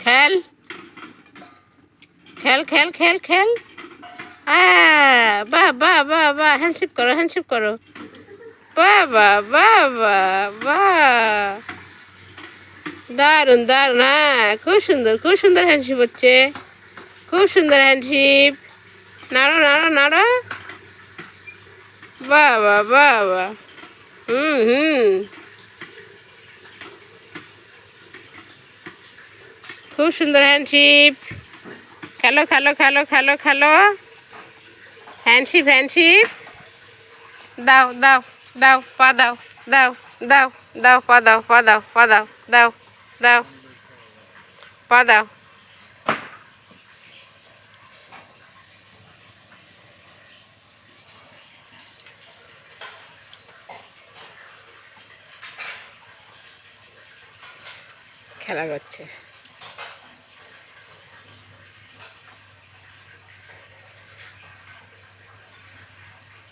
খেল খেল খেল খেল খেল। বাহ বাহ বাহ বাহ, হ্যান্ডশেক করো, হ্যান্ডশেক করো। বাহ বাহ বাহ বাহ বাহ, দারুণ দারুণ। খুব সুন্দর, খুব সুন্দর হ্যান্ডশেক হচ্ছে, খুব সুন্দর হ্যান্ডশেক। নাড়ো নাড়ো নাড়ো। বাহ বাহ বাহ বাহ। হুম হুম, খুব সুন্দর হ্যান্ডশেক। খেলো খেলো খেলো খেলো খেলো। Handshake handshake. দাও দাও দাও, পা দাও, দাও দাও দাও, পা দাও, পা দাও, পা দাও, দাও দাও, পা দাও। খেলা করছে।